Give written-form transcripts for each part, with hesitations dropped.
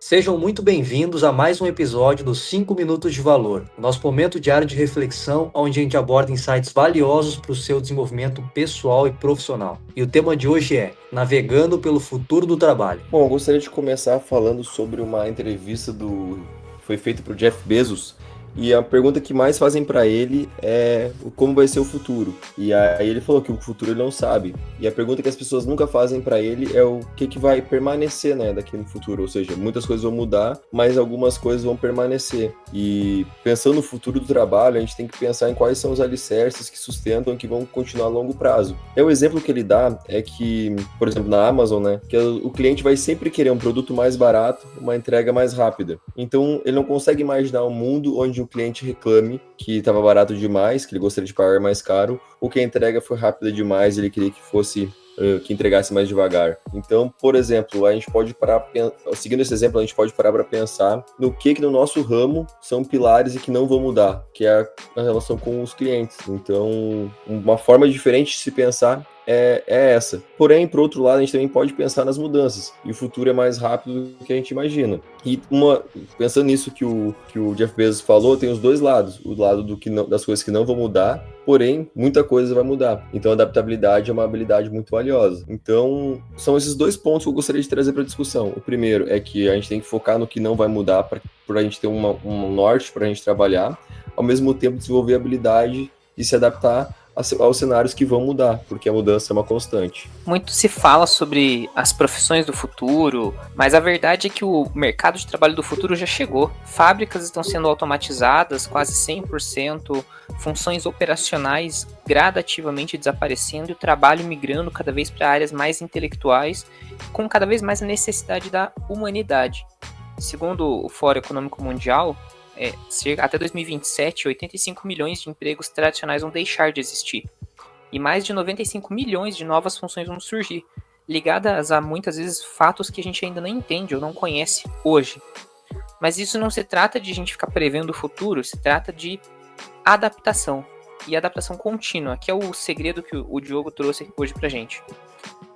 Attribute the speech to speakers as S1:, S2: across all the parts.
S1: Sejam muito bem-vindos a mais um episódio dos 5 Minutos de Valor, o nosso momento diário de reflexão, onde a gente aborda insights valiosos para o seu desenvolvimento pessoal e profissional. E o tema de hoje é Navegando pelo Futuro do Trabalho.
S2: Bom, eu gostaria de começar falando sobre uma entrevista foi feita para o Jeff Bezos, e a pergunta que mais fazem para ele é como vai ser o futuro. E aí ele falou que o futuro ele não sabe. E a pergunta que as pessoas nunca fazem para ele é o que vai permanecer, né, daqui no futuro. Ou seja, muitas coisas vão mudar, mas algumas coisas vão permanecer. E pensando no futuro do trabalho, a gente tem que pensar em quais são os alicerces que sustentam e que vão continuar a longo prazo. O exemplo que ele dá é que, por exemplo, na Amazon, né, que o cliente vai sempre querer um produto mais barato, uma entrega mais rápida. Então, ele não consegue imaginar um mundo onde o cliente reclame que estava barato demais, que ele gostaria de pagar mais caro, ou que a entrega foi rápida demais e ele queria que entregasse mais devagar. Então, por exemplo, a gente pode seguindo esse exemplo, a gente pode parar para pensar no que no nosso ramo são pilares e que não vão mudar, que é a relação com os clientes. Então, uma forma diferente de se pensar é essa. Porém, por outro lado, a gente também pode pensar nas mudanças. E o futuro é mais rápido do que a gente imagina. E pensando nisso que o Jeff Bezos falou, tem os dois lados. O lado das coisas que não vão mudar, porém, muita coisa vai mudar. Então, a adaptabilidade é uma habilidade muito valiosa. Então, são esses dois pontos que eu gostaria de trazer para a discussão. O primeiro é que a gente tem que focar no que não vai mudar para a gente ter um norte para a gente trabalhar. Ao mesmo tempo, desenvolver a habilidade de se adaptar aos cenários que vão mudar, porque a mudança é uma constante.
S3: Muito se fala sobre as profissões do futuro, mas a verdade é que o mercado de trabalho do futuro já chegou. Fábricas estão sendo automatizadas quase 100%, funções operacionais gradativamente desaparecendo e o trabalho migrando cada vez para áreas mais intelectuais, com cada vez mais a necessidade da humanidade. Segundo o Fórum Econômico Mundial, até 2027, 85 milhões de empregos tradicionais vão deixar de existir. E mais de 95 milhões de novas funções vão surgir, ligadas a muitas vezes fatos que a gente ainda não entende ou não conhece hoje. Mas isso não se trata de a gente ficar prevendo o futuro, se trata de adaptação. E adaptação contínua, que é o segredo que o Diogo trouxe hoje pra gente.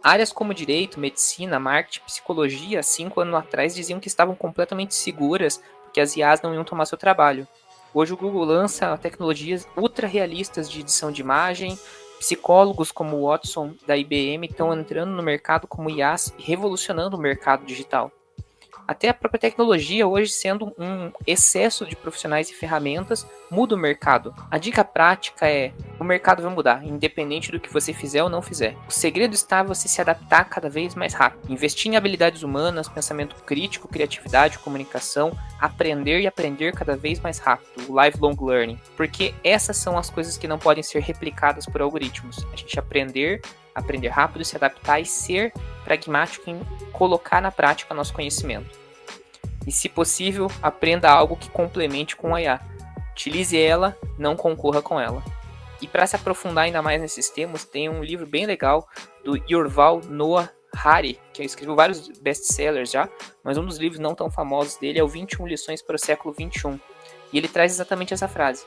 S3: Áreas como direito, medicina, marketing, psicologia, 5 anos atrás diziam que estavam completamente seguras que as IAs não iam tomar seu trabalho. Hoje o Google lança tecnologias ultra realistas de edição de imagem, psicólogos como o Watson da IBM estão entrando no mercado como IAs e revolucionando o mercado digital. Até a própria tecnologia hoje sendo um excesso de profissionais e ferramentas muda o mercado. A dica prática é, o mercado vai mudar, independente do que você fizer ou não fizer. O segredo está em você se adaptar cada vez mais rápido. Investir em habilidades humanas, pensamento crítico, criatividade, comunicação, aprender e aprender cada vez mais rápido, o lifelong learning. Porque essas são as coisas que não podem ser replicadas por algoritmos. A gente aprender rápido, se adaptar e ser pragmático em colocar na prática nosso conhecimento. E, se possível, aprenda algo que complemente com a IA. Utilize ela, não concorra com ela. E para se aprofundar ainda mais nesses temas, tem um livro bem legal do Yuval Noah Harari, que escreveu vários best-sellers já, mas um dos livros não tão famosos dele é o 21 lições para o século XXI. E ele traz exatamente essa frase.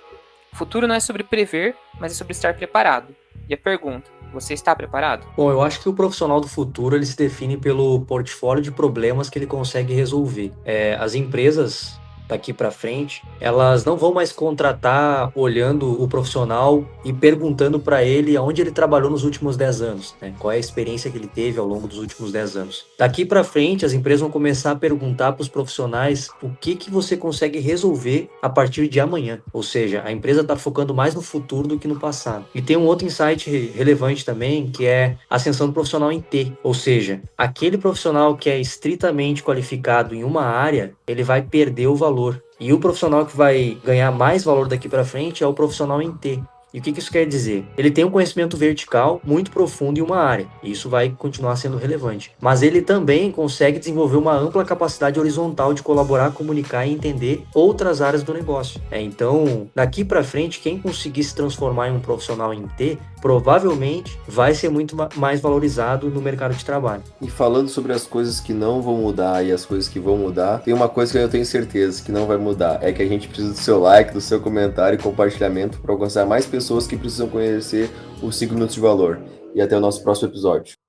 S3: O futuro não é sobre prever, mas é sobre estar preparado. E a pergunta, você está preparado?
S1: Bom, eu acho que o profissional do futuro ele se define pelo portfólio de problemas que ele consegue resolver. As empresas daqui para frente, elas não vão mais contratar olhando o profissional e perguntando para ele aonde ele trabalhou nos últimos 10 anos, né? Qual é a experiência que ele teve ao longo dos últimos 10 anos. Daqui para frente, as empresas vão começar a perguntar para os profissionais o que você consegue resolver a partir de amanhã. Ou seja, a empresa está focando mais no futuro do que no passado. E tem um outro insight relevante também, que é a ascensão do profissional em T. Ou seja, aquele profissional que é estritamente qualificado em uma área, ele vai perder o valor. E o profissional que vai ganhar mais valor daqui para frente é o profissional em T. E o que isso quer dizer? Ele tem um conhecimento vertical muito profundo em uma área, e isso vai continuar sendo relevante. Mas ele também consegue desenvolver uma ampla capacidade horizontal de colaborar, comunicar e entender outras áreas do negócio. Então, daqui para frente, quem conseguir se transformar em um profissional em T, provavelmente vai ser muito mais valorizado no mercado de trabalho.
S2: E falando sobre as coisas que não vão mudar e as coisas que vão mudar, tem uma coisa que eu tenho certeza que não vai mudar, é que a gente precisa do seu like, do seu comentário e compartilhamento para alcançar mais pessoas que precisam conhecer os 5 minutos de valor. E até o nosso próximo episódio.